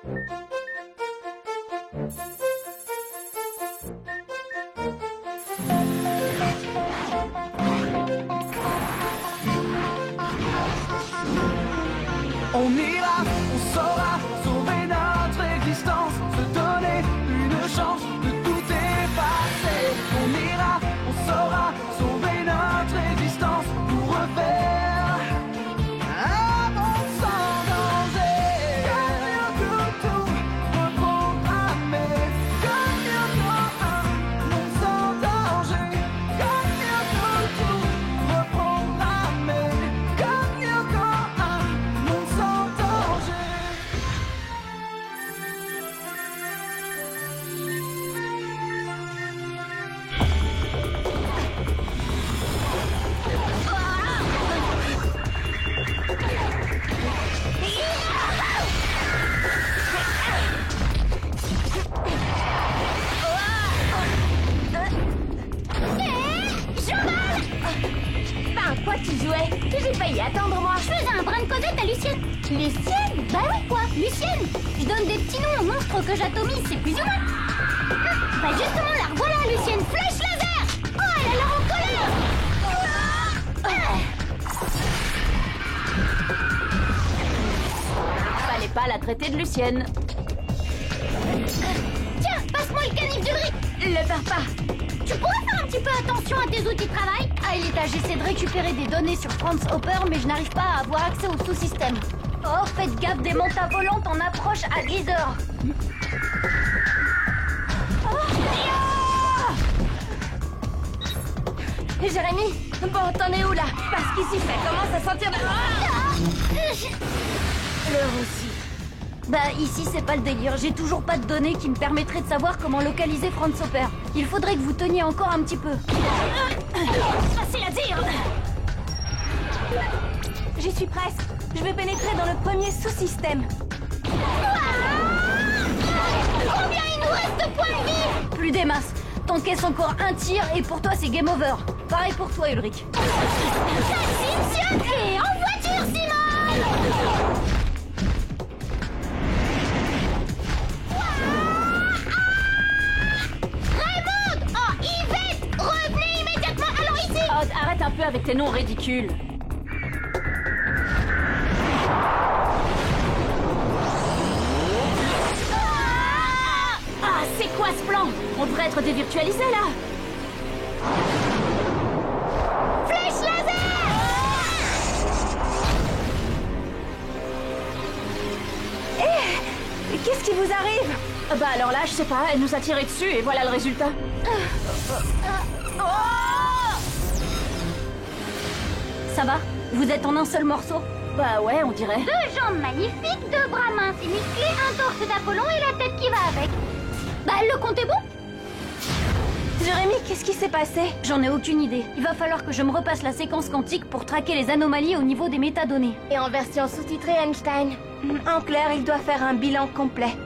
On ira, on saura sauver notre existence, se donner une chance de tout effacer. On ira, on saura sauver notre existence pour refaire un monde sans danger. Tout reprogrammer, comme un monde sans danger. Tout reprogrammer, comme un monde sans danger. Quoi tu jouais? J'ai failli attendre moi. Je faisais un brin de causette à Lucienne. Lucienne? Bah oui quoi, Lucienne. Je donne des petits noms aux monstres que j'atomise, c'est plus ou moins. Bah justement la revoilà Lucienne, flèche laser. Oh elle a l'air en colère. Fallait pas la traiter de Lucienne. Tiens, passe-moi le canif d'Ulrich. Le perds pas. Tu pourrais faire un petit peu attention à tes outils de travail? À l'étage, j'essaie de récupérer des données sur Franz Hopper, mais je n'arrive pas à avoir accès au sous-système. Oh, faites gaffe, des montagnes volantes en approche à 10h. Jérémy, bon, t'en es où là? Parce qu'ici, ça commence à sentir de... L'heure aussi. Bah ici c'est pas le délire, j'ai toujours pas de données qui me permettraient de savoir comment localiser Franz Hopper. Il faudrait que vous teniez encore un petit peu. Facile à dire. J'y suis presque. Je vais pénétrer dans le premier sous-système. Combien il nous reste de points de vie? Plus des masses. T'encaisses encore un tir et pour toi c'est game over. Pareil pour toi Ulrich. Et en voiture Simone. Arrête un peu avec tes noms ridicules. Ah, c'est quoi ce plan? On devrait être dévirtualisés là. Flèche laser. Et qu'est-ce qui vous arrive? Bah alors là, je sais pas, elle nous a tiré dessus et voilà le résultat. Ça va? Vous êtes en un seul morceau? Bah ouais, on dirait. 2 jambes magnifiques, 2 bras minces et musclés, un torse d'Apollon et la tête qui va avec. Bah le compte est bon? Jérémy, qu'est-ce qui s'est passé? J'en ai aucune idée. Il va falloir que je me repasse la séquence quantique pour traquer les anomalies au niveau des métadonnées. Et en version sous-titrée Einstein. En clair, il doit faire un bilan complet.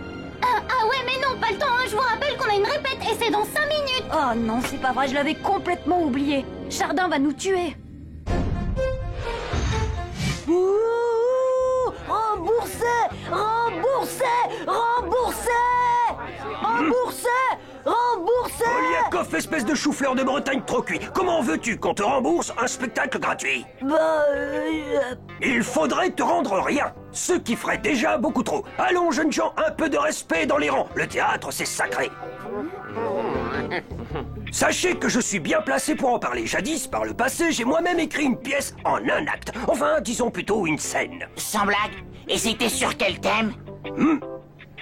Ah ouais, mais non, pas le temps, hein. Je vous rappelle qu'on a une répète et c'est dans 5 minutes. Oh non, c'est pas vrai, je l'avais complètement oublié. Chardin va nous tuer. Ouh, remboursé, remboursé, remboursé, remboursé, remboursé. Poliakov, espèce de chou-fleur de Bretagne trop cuit. Comment veux-tu qu'on te rembourse un spectacle gratuit? Il faudrait te rendre rien, ce qui ferait déjà beaucoup trop. Allons, jeunes gens, un peu de respect dans les rangs. Le théâtre, c'est sacré. Sachez que je suis bien placé pour en parler. Jadis, par le passé, j'ai moi-même écrit une pièce en un acte. Enfin, disons plutôt une scène. Sans blague? Et c'était sur quel thème?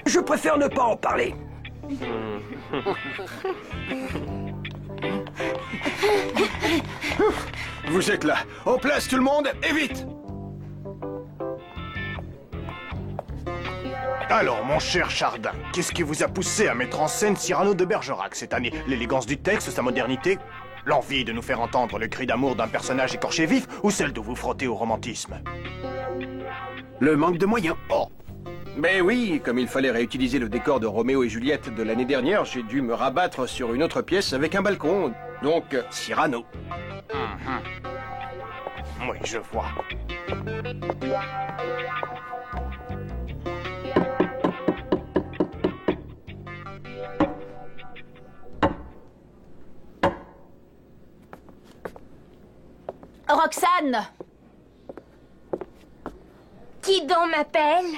Je préfère ne pas en parler. Vous êtes là. En place tout le monde, et vite! Alors, mon cher Chardin, qu'est-ce qui vous a poussé à mettre en scène Cyrano de Bergerac cette année? L'élégance du texte, sa modernité? L'envie de nous faire entendre le cri d'amour d'un personnage écorché vif ou celle de vous frotter au romantisme? Le manque de moyens. Oh. Mais oui, comme il fallait réutiliser le décor de Roméo et Juliette de l'année dernière, j'ai dû me rabattre sur une autre pièce avec un balcon. Donc, Cyrano. Oui, je vois. Roxane! Qui donc m'appelle?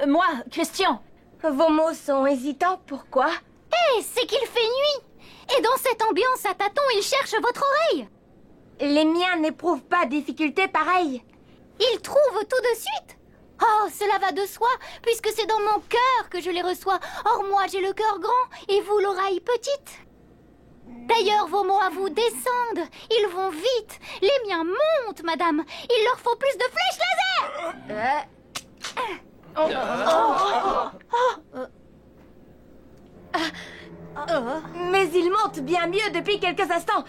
Moi, Christian. Vos mots sont hésitants, pourquoi? C'est qu'il fait nuit. Et dans cette ambiance à tâtons, il cherche votre oreille. Les miens n'éprouvent pas difficulté pareille. Il trouve tout de suite. Oh, cela va de soi, puisque c'est dans mon cœur que je les reçois. Or, moi, j'ai le cœur grand et vous, l'oreille petite. D'ailleurs, vos mots à vous descendent. Ils vont vite. Les miens montent, madame. Il leur faut plus de flèches laser. Mais ils montent bien mieux depuis quelques instants.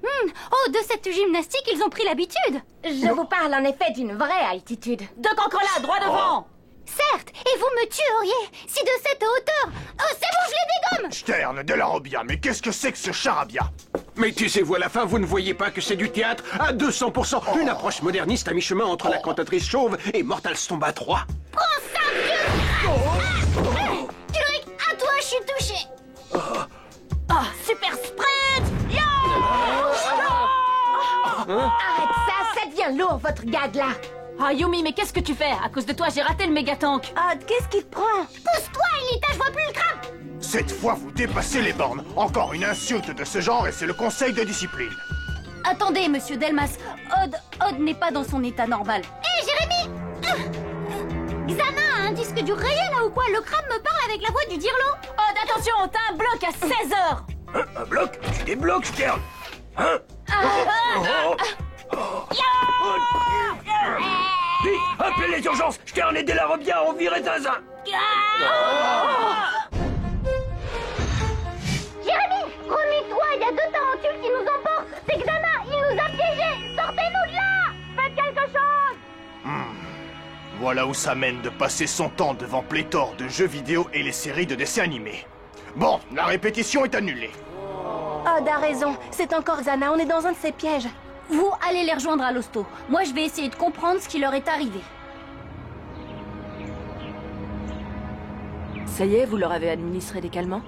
Oh, de cette gymnastique, ils ont pris l'habitude. Je vous parle en effet d'une vraie altitude. De cancre-là, droit devant. Certes, et vous me tueriez si de cette hauteur... Oh, c'est bon, je les dégomme. Stern, de la Robia, mais qu'est-ce que c'est que ce charabia? Mais taisez-vous à la fin, vous ne voyez pas que c'est du théâtre à 200%. Une approche moderniste à mi-chemin entre la cantatrice chauve et Mortal Stomba 3. Prends ça, vieux. Ulrich, à toi, je suis touché. Super sprint. Arrête ça, ça devient lourd, votre gag là. Ah, Yumi, mais qu'est-ce que tu fais? À cause de toi, j'ai raté le méga-tank. Qu'est-ce qui te prend? Pousse-toi, Elita, je vois plus le crabe. Cette fois, vous dépassez les bornes. Encore une insulte de ce genre et c'est le conseil de discipline. Attendez, monsieur Delmas. Odd n'est pas dans son état normal. Hé, Jérémy. Xana a un disque dur réel là ou quoi? Le crabe me parle avec la voix du dirlo. Odd, attention, t'as un bloc à 16h. Un bloc? Tu débloques, Stern. Hein? Vite, appelez les urgences. Stern et Della Robia ont viré Zinzin. Jérémy, remets-toi, il y a 2 tarentules qui nous emportent. C'est Xana, il nous a piégés. Sortez-nous de là. Faites quelque chose. Voilà où ça mène de passer son temps devant pléthore de jeux vidéo et les séries de dessins animés. Bon, la répétition est annulée. Odd a raison, c'est encore Xana, on est dans un de ses pièges. Vous allez les rejoindre à l'hosto. Moi, je vais essayer de comprendre ce qui leur est arrivé. Ça y est, vous leur avez administré des calmants?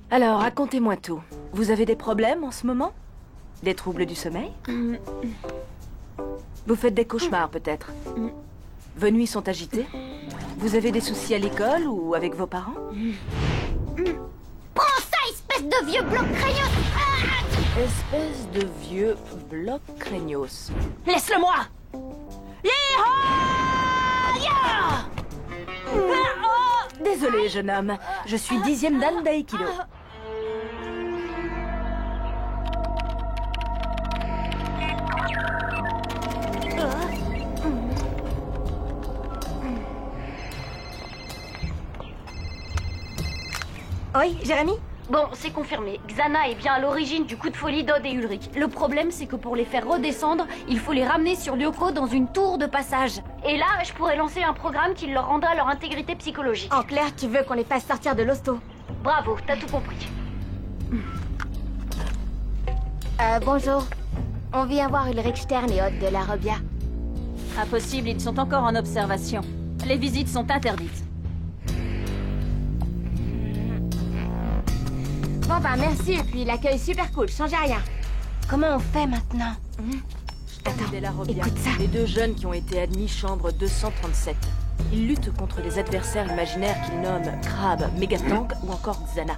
Alors, racontez-moi tout. Vous avez des problèmes en ce moment? Des troubles du sommeil? Vous faites des cauchemars, peut-être? Vos nuits sont agitées? Vous avez des soucis à l'école ou avec vos parents? Prends ça, espèce de vieux bloc craignos. Espèce de vieux bloc craignos. Laisse-le-moi. Désolé, jeune homme. Je suis 10e dan d'Aikido. Oui, Jérémy? Bon, c'est confirmé. Xana est bien à l'origine du coup de folie d'Odd et Ulrich. Le problème, c'est que pour les faire redescendre, il faut les ramener sur Lyoko dans une tour de passage. Et là, je pourrais lancer un programme qui leur rendra leur intégrité psychologique. En clair, tu veux qu'on les fasse sortir de l'hosto? Bravo, t'as tout compris. Bonjour. On vient voir Ulrich Stern et Odd de la Robia. Impossible, ils sont encore en observation. Les visites sont interdites. Bon bah merci, et puis l'accueil super cool, changez rien. Comment on fait maintenant? Attends, Della Robia, écoute ça. les 2 jeunes qui ont été admis chambre 237. Ils luttent contre des adversaires imaginaires qu'ils nomment Crabe, Megatank ou encore Xana.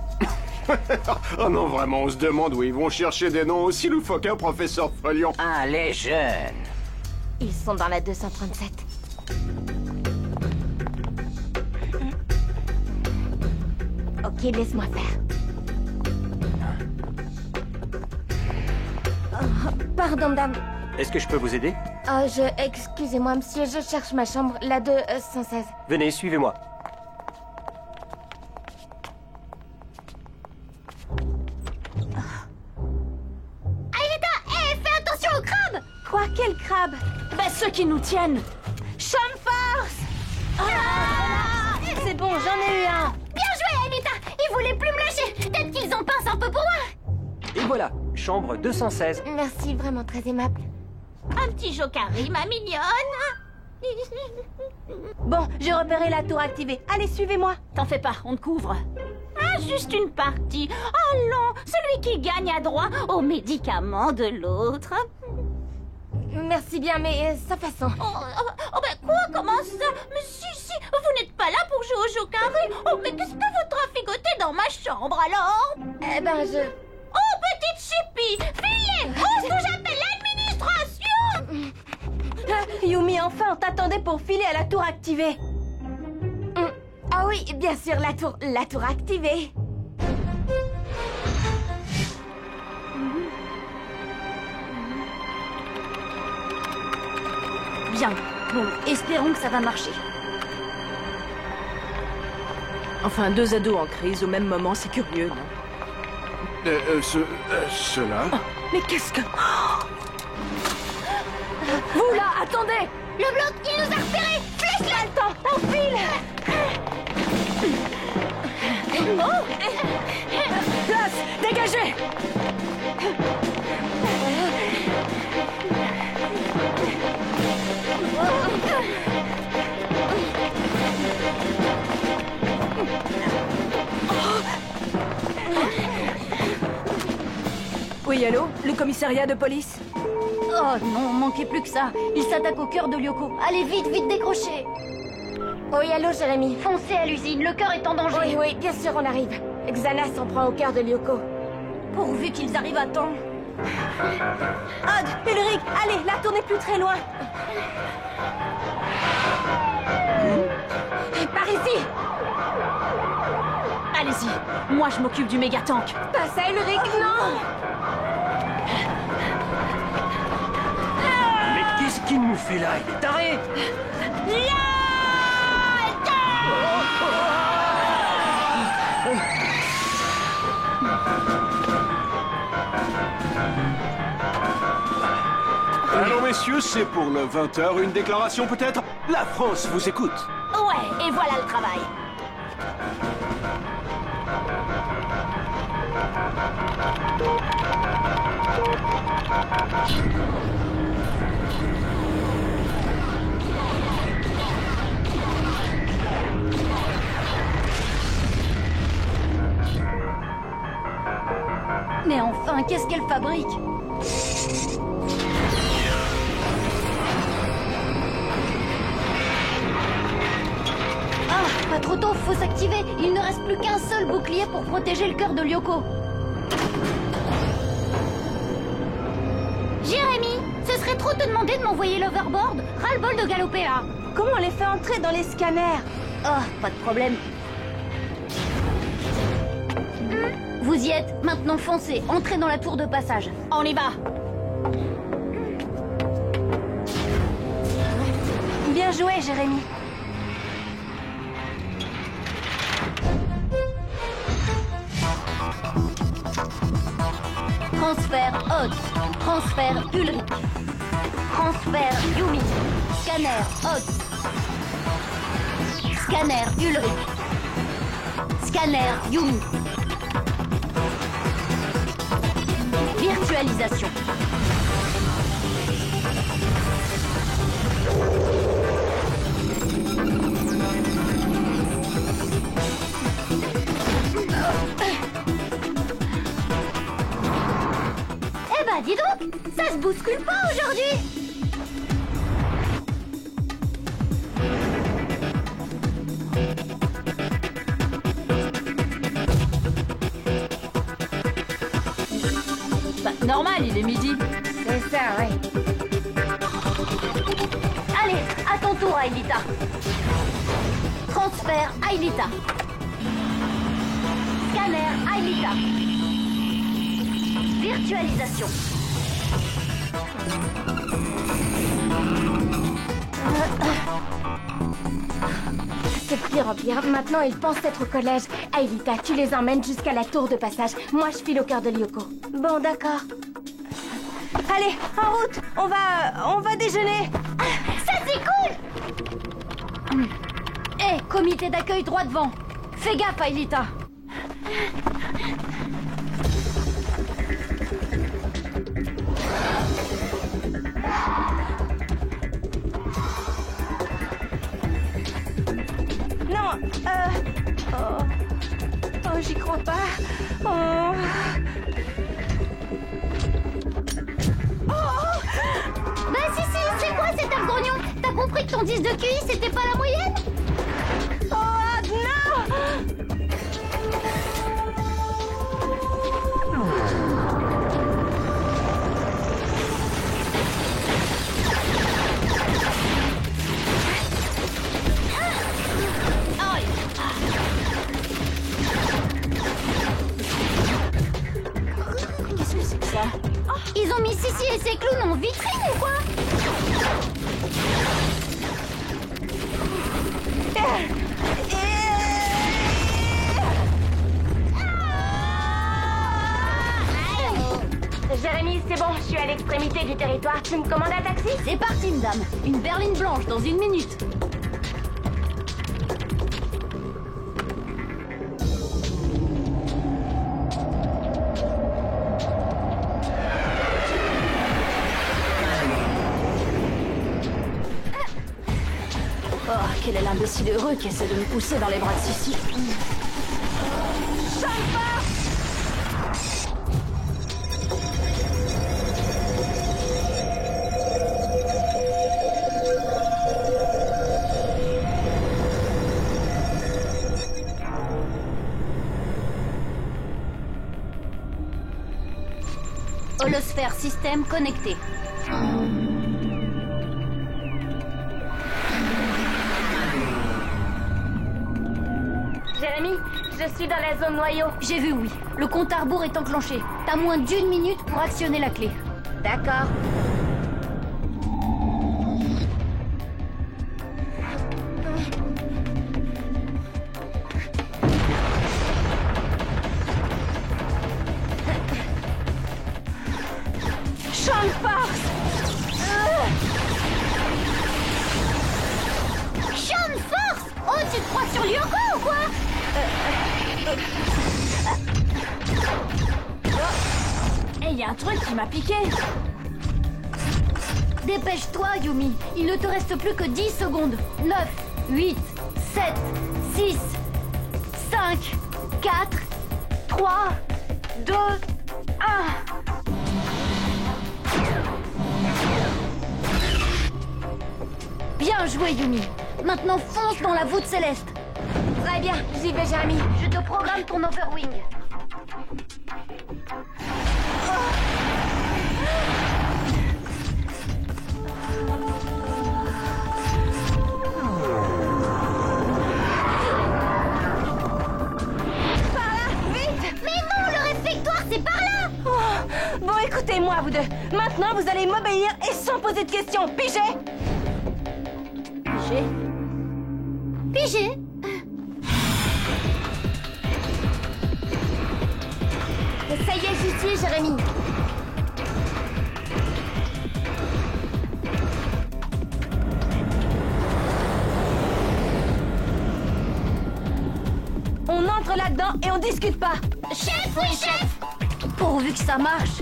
Oh non, vraiment, on se demande où ils vont chercher des noms aussi loufoques, hein, professeur Folion. Ah, les jeunes. Ils sont dans la 237. Ok, laisse-moi faire. Pardon, madame. Est-ce que je peux vous aider? Excusez-moi, monsieur, je cherche ma chambre, la 216. Venez, suivez-moi. Aïda, fais attention au crabe. Quoi? Quel crabe? Bah, ceux qui nous tiennent. Champ force! C'est bon, j'en ai eu un. Bien joué, Aïda. Ils voulaient plus me lâcher. Peut-être qu'ils en pincent un peu pour moi. Et voilà, chambre 216. Merci, vraiment très aimable. Un petit jocari, ma mignonne. Bon, j'ai repéré la tour activée. Allez, suivez-moi. T'en fais pas, on te couvre. Ah, juste une partie. Allons, celui qui gagne a droit aux médicaments de l'autre. Merci bien, mais sa façon. Oh, ben quoi, comment ça? Mais si, vous n'êtes pas là pour jouer au jeu carré. Oh, mais qu'est-ce que vous traficotez dans ma chambre alors? Eh ben, Oh, petite chipie, filez! Oh, ce que j'appelle l'administration! Yumi, enfin, on t'attendait pour filer à la tour activée. Ah oui, bien sûr, la tour activée. Bien, bon, espérons que ça va marcher. Enfin, 2 ados en crise au même moment, c'est curieux, non? Cela... Oh, mais qu'est-ce que... Vous là, attendez! Le bloc, il nous a repérés! Flèche-le! Le temps, on file! Place, dégagez! Oui, allô? Le commissariat de police? Oh non, manquez plus que ça. Il s'attaque au cœur de Lyoko. Allez, vite, décrochez. Oui, allô, Jérémy. Foncez à l'usine, le cœur est en danger. Oui, bien sûr, on arrive. Xana s'en prend au cœur de Lyoko. Pourvu qu'ils arrivent à temps. Odd, Ulrich, allez, la tour n'est plus très loin. Par ici. Allez-y, moi je m'occupe du méga tank. Passe à Ulrich, non. Mais qu'est-ce qu'il nous fait là? Il est taré! Alors messieurs, c'est pour le 20h, une déclaration peut-être? La France vous écoute. Ouais, et voilà le travail. Mais enfin, qu'est-ce qu'elle fabrique? Ah, pas trop tôt, faut s'activer. Il ne reste plus qu'un seul bouclier pour protéger le cœur de Lyoko. Jérémy, ce serait trop te demander de m'envoyer l'overboard. Ras-le-bol de galoper là. Comment on les fait entrer dans les scanners? Oh, pas de problème. Vous y êtes, maintenant foncez, entrez dans la tour de passage. On y va. Bien joué, Jérémy. Transfert Odd. Transfert Ulrich. Transfert Yumi. Scanner Odd. Scanner Ulrich. Scanner Yumi. Virtualisation. Eh ben, dis donc, ça se bouscule pas aujourd'hui. Bah, normal, il est midi. C'est ça, ouais. Allez, à ton tour, Aelita. Transfert Aelita. Scanner Aelita. Virtualisation. C'est de pire en pire. Maintenant, ils pensent être au collège. Aelita, tu les emmènes jusqu'à la tour de passage. Moi, je file au cœur de Lyoko. Bon, d'accord. Allez, en route. On va déjeuner. Ça, c'est cool. Hé, comité d'accueil droit devant. Fais gaffe, Aelita. Non, j'y crois pas. Oh. Bah si, c'est quoi cet œuf-grognon? T'as compris que ton 10 de QI c'était pas la moyenne? Oh non! Qu'est-ce que c'est que ça? Ils ont mis Sissi et ses clowns en vitrine ou quoi? Jérémy, c'est bon, je suis à l'extrémité du territoire. Tu me commandes un taxi? C'est parti, madame. Une berline blanche dans 1 minute. Oh, quel est l'imbécile heureux qui essaie de me pousser dans les bras de Sissi. Holosphère système connecté. Jérémy, je suis dans la zone noyau. J'ai vu, oui. Le compte à rebours est enclenché. T'as moins d'1 minute pour actionner la clé. D'accord. Champ de force! Champ de force! Oh, tu te crois sur Lyoko ou quoi? Eh, y a un truc qui m'a piqué. Dépêche-toi, Yumi. Il ne te reste plus que 10 secondes. 9, 8, 7, 6, 5, 4, 3, 2, 1. Bien joué, Yumi. Maintenant, fonce dans la voûte céleste. Très bien, j'y vais, Jérémy. Je te programme ton overwing. Bon, écoutez-moi, vous deux. Maintenant, vous allez m'obéir et sans poser de questions. Pigé? Pigé? Pigé? Ça y est, j'y suis, Jérémy. On entre là-dedans et on discute pas. Chef, oui, chef! Pourvu que ça marche.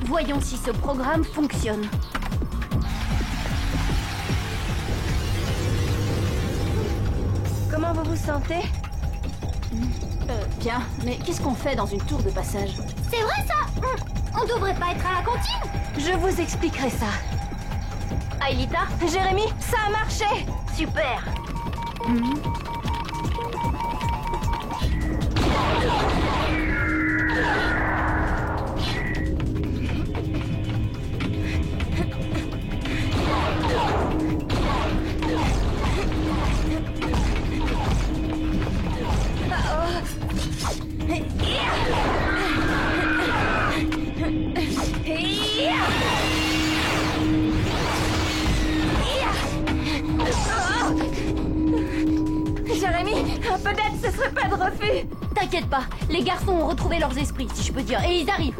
Voyons si ce programme fonctionne. Comment vous vous sentez? Bien, mais qu'est-ce qu'on fait dans une tour de passage? C'est vrai ça? On devrait pas être à la cantine? Je vous expliquerai ça. Aelita? Jérémy, ça a marché! Super! Jérémy, Peut-être ce serait pas de refus. T'inquiète pas, les garçons ont retrouvé leurs esprits, si je peux dire, et ils arrivent.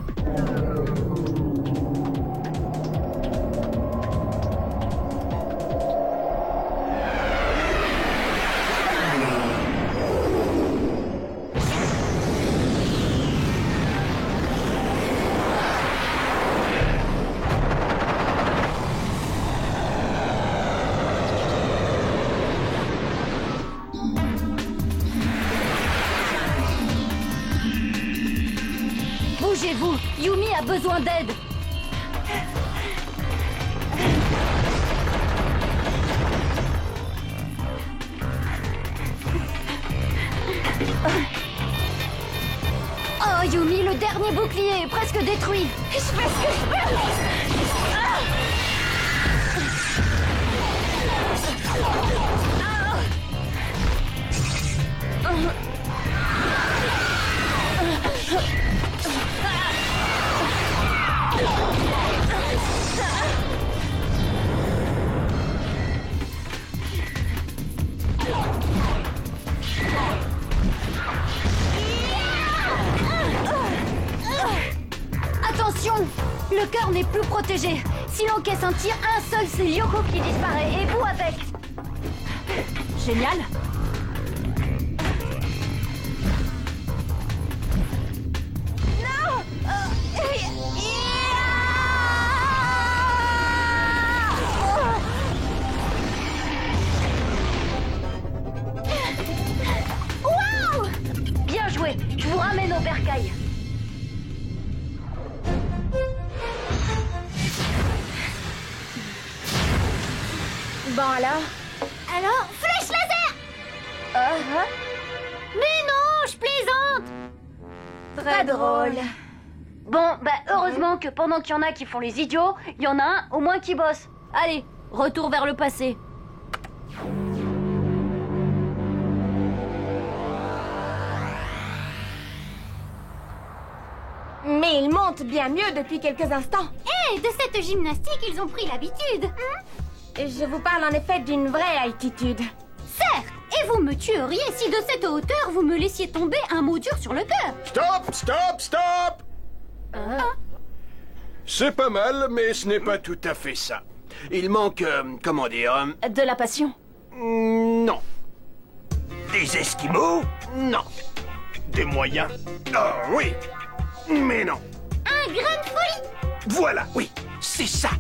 Bougez-vous, Yumi a besoin d'aide. Oh Yumi, le dernier bouclier est presque détruit. Je fais ce que je peux. Attention, le cœur n'est plus protégé. Si l'on caisse un tir, un seul, c'est Lyoko qui disparaît, et vous avec. Génial. Wow! Bien joué, je vous ramène au bercail. Bon alors? Alors, flèche laser! Mais non, je plaisante! Très drôle. Bon, bah heureusement que pendant qu'il y en a qui font les idiots, il y en a un au moins qui bosse. Allez, retour vers le passé. Mais il monte bien mieux depuis quelques instants. Hé, de cette gymnastique, ils ont pris l'habitude. Je vous parle en effet d'une vraie altitude. Certes, et vous me tueriez si de cette hauteur vous me laissiez tomber un mot dur sur le cœur. Stop, stop, stop! C'est pas mal, mais ce n'est pas tout à fait ça. Il manque, comment dire... De la passion. Non. Des Esquimaux? Non. Des moyens? Oh oui. Mais non. Un grain de folie. Voilà, oui. C'est ça.